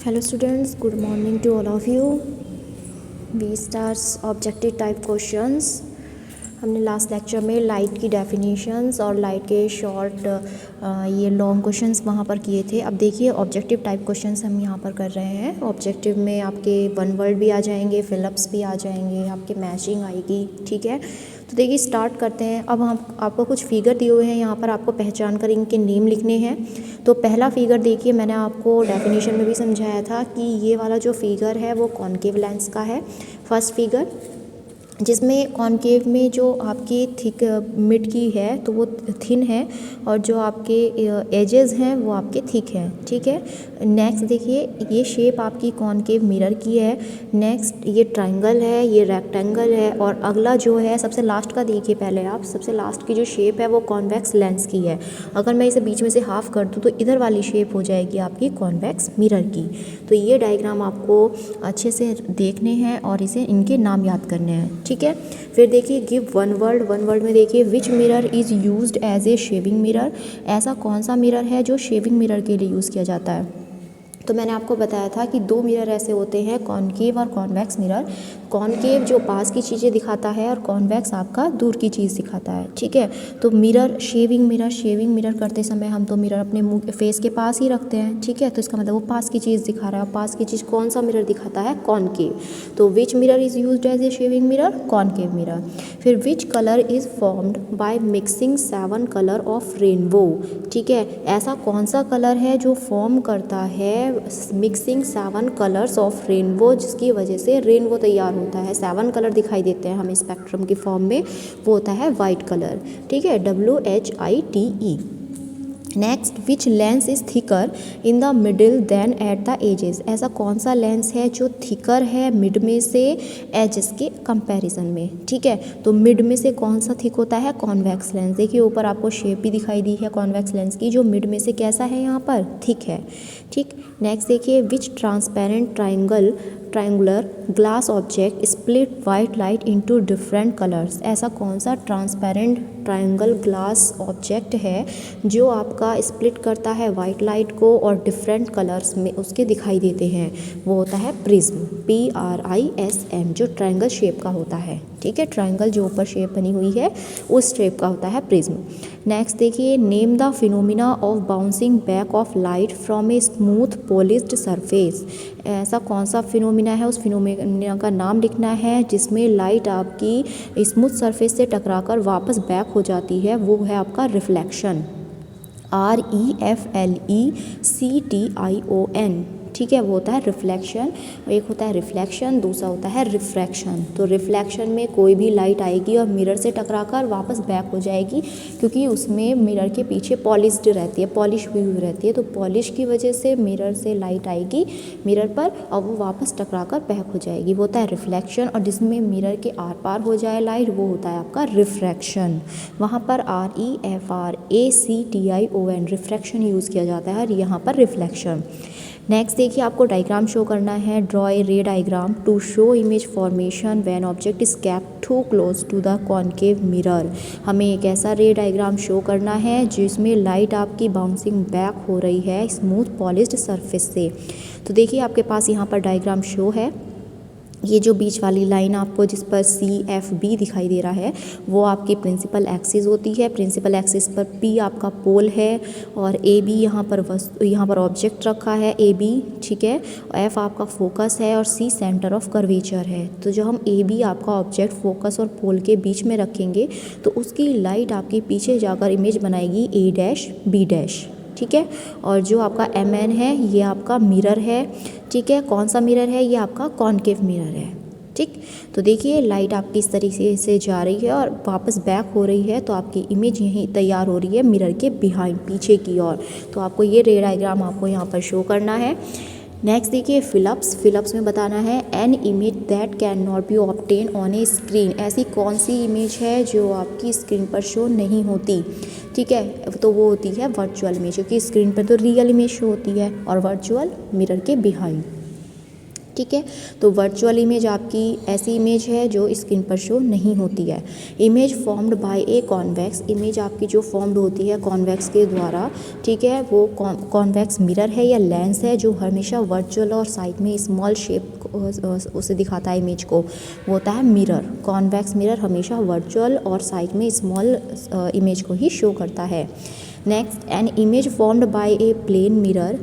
Hello students, good morning to all of you. We start objective type questions. हमने last lecture में light की definitions और light के short ये long questions वहाँ पर किए थे। अब देखिए ऑब्जेक्टिव टाइप क्वेश्चंस हम यहाँ पर कर रहे हैं। ऑब्जेक्टिव में आपके वन वर्ड भी आ जाएंगे, फिलअप्स भी आ जाएंगे, आपके मैचिंग आएगी। ठीक है, तो देखिए स्टार्ट करते हैं। अब हम आपको कुछ फिगर दिए हुए हैं, यहाँ पर आपको पहचान कर इनके नेम लिखने हैं। तो पहला फिगर देखिए, मैंने आपको डेफिनेशन में भी समझाया था कि ये वाला जो फिगर है वो कॉनकेव लेंस का है। फर्स्ट फिगर जिसमें कॉनकेव में जो आपकी थिक मिड की है तो वो थिन है और जो आपके एजेस हैं वो आपके थिक हैं। ठीक है, नेक्स्ट देखिए ये शेप आपकी कॉनकेव मिरर की है। नेक्स्ट ये ट्रायंगल है, ये रेक्टेंगल है। और अगला जो है सबसे लास्ट का देखिए, पहले आप सबसे लास्ट की जो शेप है वो कॉन्वेक्स लेंस की है। अगर मैं इसे बीच में से हाफ कर दूँ तो इधर वाली शेप हो जाएगी आपकी कॉन्वेक्स मिरर की। तो ये डायग्राम आपको अच्छे से देखने हैं और इसे इनके नाम याद करने हैं। ठीक है, फिर देखिए गिव वन वर्ड में देखिए which mirror is used as a shaving mirror. ऐसा कौन सा मिरर है जो शेविंग मिरर के लिए यूज़ किया जाता है। तो मैंने आपको बताया था कि दो मिरर ऐसे होते हैं, कॉनकेव और कॉन्वेक्स मिरर। कॉनकेव जो पास की चीज़ें दिखाता है और कॉन्वेक्स आपका दूर की चीज़ दिखाता है। ठीक है, तो मिरर शेविंग मिरर करते समय हम तो मिरर अपने मुंह फेस के पास ही रखते हैं। ठीक है, तो इसका मतलब वो पास की चीज़ दिखा रहा है। पास की चीज़ कौन सा मिरर दिखाता है, कॉनकेव। तो which mirror is used as a shaving mirror, concave mirror. फिर which colour is formed by mixing 7 colour of rainbow. ठीक है, ऐसा कौन सा कलर है जो फॉर्म करता है मिक्सिंग 7 कलर्स ऑफ रेनबो, जिसकी वजह से रेनबो तैयार होता है। 7 कलर दिखाई देते हैं हमें स्पेक्ट्रम की फॉर्म में, वो होता है वाइट कलर। ठीक है, WHITE। Next which lens is thicker in the middle than at the edges. ऐसा कौन सा लेंस है जो थिकर है मिड में से एजेस के कंपैरिजन में। ठीक है, तो मिड में से कौन सा थिक होता है, कॉन्वेक्स लेंस। देखिए ऊपर आपको शेप भी दिखाई दी है कॉन्वेक्स लेंस की, जो मिड में से कैसा है, यहाँ पर थिक है। ठीक, नेक्स्ट देखिए which transparent triangular glass object split white light into different colours. ऐसा कौन सा ट्रांसपेरेंट ट्रायंगल ग्लास ऑब्जेक्ट है जो आपका स्प्लिट करता है वाइट लाइट को और डिफरेंट कलर्स में उसके दिखाई देते हैं, वो होता है प्रिज्म, PRISM, जो ट्रायंगल शेप का होता है। ठीक है, ट्रायंगल जो ऊपर शेप बनी हुई है उस शेप का होता है प्रिज्म। नेक्स्ट देखिए name the phenomena of bouncing back of light from a smooth polished surface. ऐसा कौन सा फिनोमिना है, उस फिनोमिना का नाम लिखना है जिसमें लाइट आपकी स्मूथ सरफेस से टकराकर वापस बैक हो जाती है, वो है आपका रिफ्लेक्शन, REFLECTION। ठीक है, वो होता है रिफ्लेक्शन। एक होता है रिफ्लेक्शन, दूसरा होता है रिफ्रैक्शन। तो रिफ्लेक्शन में कोई भी लाइट आएगी और मिरर से टकराकर वापस बैक हो जाएगी, क्योंकि उसमें मिरर के पीछे पॉलिश्ड रहती है, पॉलिश हुई हुई रहती है। तो पॉलिश की वजह से मिरर से लाइट आएगी मिरर पर और वो वापस टकराकर बैक हो जाएगी, वो होता है रिफ्लेक्शन। और जिसमें मिरर के आर पार हो जाए लाइट, वो होता है आपका रिफ्रैक्शन। वहाँ पर REFRACTION रिफ्रैक्शन यूज़ किया जाता है और यहाँ पर रिफ्लेक्शन। नेक्स्ट देखिए आपको डायग्राम शो करना है। Draw a ray diagram to show image formation when object is kept too close to the concave mirror. हमें एक ऐसा रे डायग्राम शो करना है जिसमें लाइट आपकी बाउंसिंग बैक हो रही है स्मूथ पॉलिश्ड सरफेस से। तो देखिए आपके पास यहाँ पर डायग्राम शो है। ये जो बीच वाली लाइन आपको जिस पर CFB दिखाई दे रहा है वो आपकी प्रिंसिपल एक्सिस होती है। प्रिंसिपल एक्सिस पर P आपका पोल है और AB यहाँ पर ऑब्जेक्ट रखा है AB। ठीक है, F आपका फोकस है और C सेंटर ऑफ कर्वेचर है। तो जो हम AB आपका ऑब्जेक्ट फोकस और पोल के बीच में रखेंगे तो उसकी लाइट आपके पीछे जाकर इमेज बनाएगी A', B'। ठीक है, और जो आपका MN है ये आपका मिरर है। ठीक है, कौन सा मिरर है, ये आपका कॉनकेव मिरर है। ठीक, तो देखिए लाइट आपकी इस तरीके से जा रही है और वापस बैक हो रही है, तो आपकी इमेज यहीं तैयार हो रही है मिरर के बिहाइंड, पीछे की ओर। तो आपको ये रे डायग्राम आपको यहाँ पर शो करना है। नेक्स्ट देखिए फिलअप्स में बताना है an image that can not be obtain on a screen. ऐसी कौन सी इमेज है जो आपकी स्क्रीन पर शो नहीं होती। ठीक है, तो वो होती है वर्चुअल इमेज, क्योंकि स्क्रीन पर तो रियल इमेज शो होती है और वर्चुअल मिरर के बिहाइंड। ठीक है। तो वर्चुअल इमेज आपकी ऐसी इमेज है जो स्क्रीन पर शो नहीं होती है। Image formed by a convex, image आपकी जो फॉर्म्ड होती है कॉन्वेक्स के द्वारा, ठीक है, वो कॉन्वेक्स मिरर है या लेंस है जो हमेशा वर्चुअल और साइड में स्मॉल शेप उसे दिखाता है इमेज को, वो होता है मिरर। कॉन्वेक्स मिरर हमेशा वर्चुअल और साइड में स्मॉल इमेज को ही शो करता है। Next, an image formed by a plane mirror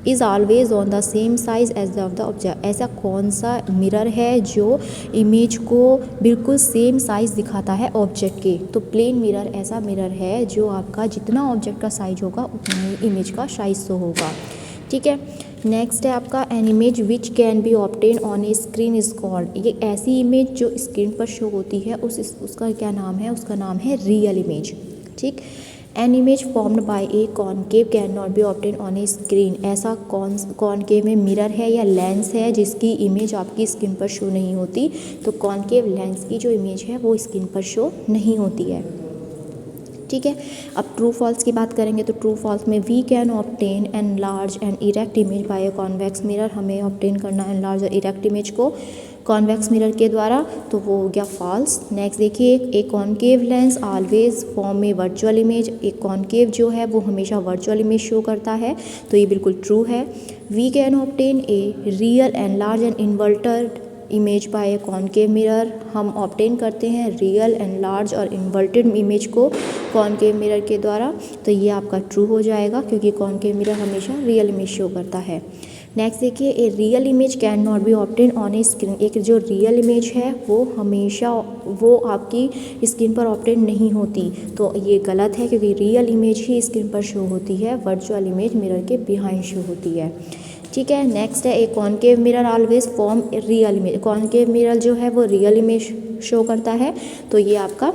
is always on the same size as of the object, ऐसा कौन सा मिरर है जो इमेज को बिल्कुल सेम साइज़ दिखाता है ऑब्जेक्ट के। तो प्लेन मिरर ऐसा मिरर है जो आपका जितना ऑब्जेक्ट का साइज होगा उतना ही इमेज का साइज तो होगा, ठीक है। नेक्स्ट है आपका an image which can be obtain on a screen is called, ये ऐसी इमेज जो स्क्रीन पर शो होती है उसका क्या नाम है, उसका नाम है रियल इमेज, ठीक। N image formed by a concave can not be obtain on a screen, ऐसा कॉनकेव में मिरर है या लेंस है जिसकी इमेज आपकी स्क्रीन पर शो नहीं होती। तो कॉनकेव लेंस की जो इमेज है वो स्क्रीन पर शो नहीं होती है, ठीक है। अब ट्रू फॉल्स की बात करेंगे तो ट्रू फॉल्स में we can obtain an large and erect image by a convex mirror, हमें ऑब्टेन करना है लार्ज और इरेक्ट इमेज को कॉन्वेक्स मिरर के द्वारा, तो वो हो गया फॉल्स। नेक्स्ट देखिए, एक कॉनकेव लेंस ऑलवेज फॉर्म में वर्चुअल इमेज, एक कॉनकेव जो है वो हमेशा वर्चुअल इमेज शो करता है, तो ये बिल्कुल ट्रू है। We can obtain a real and large and inverted image by a concave mirror, हम ऑब्टेन करते हैं रियल एंड लार्ज और इन्वर्टेड इमेज को कॉनकेव मिरर के द्वारा, तो ये आपका ट्रू हो जाएगा क्योंकि कॉनकेव मिरर हमेशा रियल इमेज शो करता है। नेक्स्ट देखिए, a real image can not be obtain on a screen, एक जो रियल इमेज है वो हमेशा वो आपकी स्क्रीन पर ऑब्टेन नहीं होती, तो ये गलत है क्योंकि रियल इमेज ही स्क्रीन पर शो होती है, वर्चुअल इमेज मिरर के बिहाइंड शो होती है, ठीक है। नेक्स्ट है, ए concave mirror always form real image, concave mirror जो है वो रियल इमेज शो करता है, तो ये आपका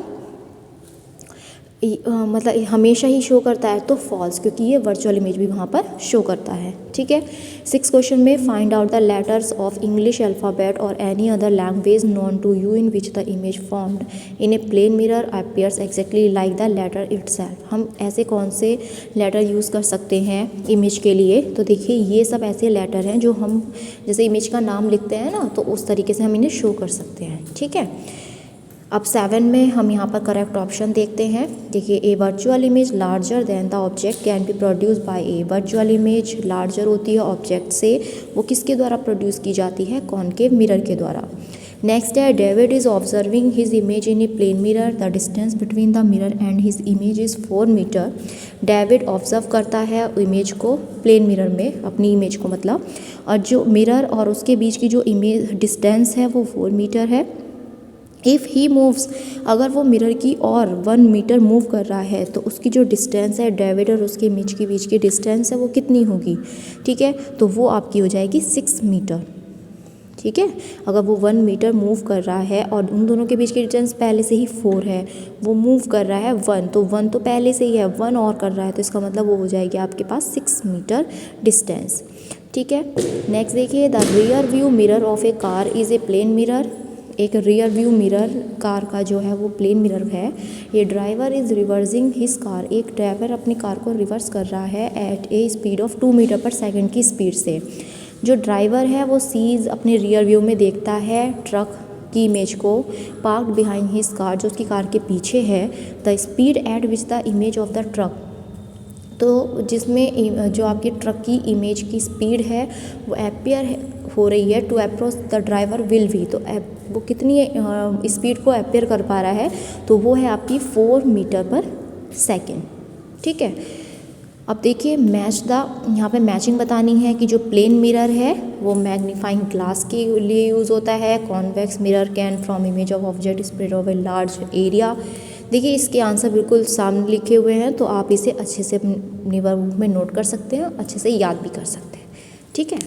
मतलब हमेशा ही शो करता है, तो फॉल्स, क्योंकि ये वर्चुअल इमेज भी वहाँ पर शो करता है, ठीक है। 6 क्वेश्चन में find out the letters of English alphabet और any other language known to you in which the image formed in a plane mirror appears exactly like the letter itself, हम ऐसे कौन से लेटर यूज़ कर सकते हैं image के लिए। तो देखिए, ये सब ऐसे लेटर हैं जो हम जैसे इमेज का नाम लिखते हैं ना, तो उस तरीके से हम इन्हें शो कर सकते हैं, ठीक है। अब 7 में हम यहाँ पर करेक्ट ऑप्शन देखते हैं। देखिए, a virtual image larger than the object can be produce by a, virtual image larger होती है ऑब्जेक्ट से, वो किसके द्वारा प्रोड्यूस की जाती है, कॉनकेव मिरर के द्वारा। नेक्स्ट है, David is observing his image in a plane mirror, the distance between the mirror and his image is 4 metre. David observe करता है इमेज को प्लेन मिरर में, अपनी इमेज को मतलब, और जो मिरर और उसके बीच की जो इमेज डिस्टेंस है वो 4 मीटर है। इफ़ ही मूव्स, अगर वो मिरर की और 1 मीटर मूव कर रहा है तो उसकी जो डिस्टेंस है डेविड और उसके इमेज के बीच की डिस्टेंस है वो कितनी होगी, ठीक है, तो वो आपकी हो जाएगी 6 मीटर, ठीक है। अगर वो 1 मीटर मूव कर रहा है और उन दोनों के बीच की डिस्टेंस पहले से ही 4 है, वो मूव कर रहा है 1, तो 1 तो पहले से ही है, 1 और कर रहा है, तो इसका मतलब वो हो जाएगी आपके पास 6 मीटर डिस्टेंस, ठीक है। नेक्स्ट देखिए, the rear view mirror of a car is a plane mirror, एक रियर व्यू मिरर कार का जो है वो प्लेन मिरर है। ये driver is reversing his car, एक ड्राइवर अपनी कार को रिवर्स कर रहा है at a speed of 2 metre per second की स्पीड से। जो ड्राइवर है वो सीज अपने रियर व्यू में देखता है ट्रक की इमेज को पार्क्ड बिहाइंड हिज कार, जो उसकी कार के पीछे है, the speed at which the image of the truck, तो जिसमें जो आपकी ट्रक की इमेज की स्पीड है वो एपियर हो रही है to approach the driver will भी, तो वो कितनी स्पीड को अपेयर कर पा रहा है, तो वो है आपकी 4 मीटर पर सेकेंड, ठीक है। अब देखिए, मैच द, यहाँ पे मैचिंग बतानी है कि जो प्लेन मिरर है वो मैग्नीफाइंग ग्लास के लिए यूज़ होता है, convex mirror can from image of object spread over a large area. देखिए, इसके आंसर बिल्कुल सामने लिखे हुए हैं, तो आप इसे अच्छे से अपनी वर्कबुक में नोट कर सकते हैं, अच्छे से याद भी कर सकते हैं, ठीक है।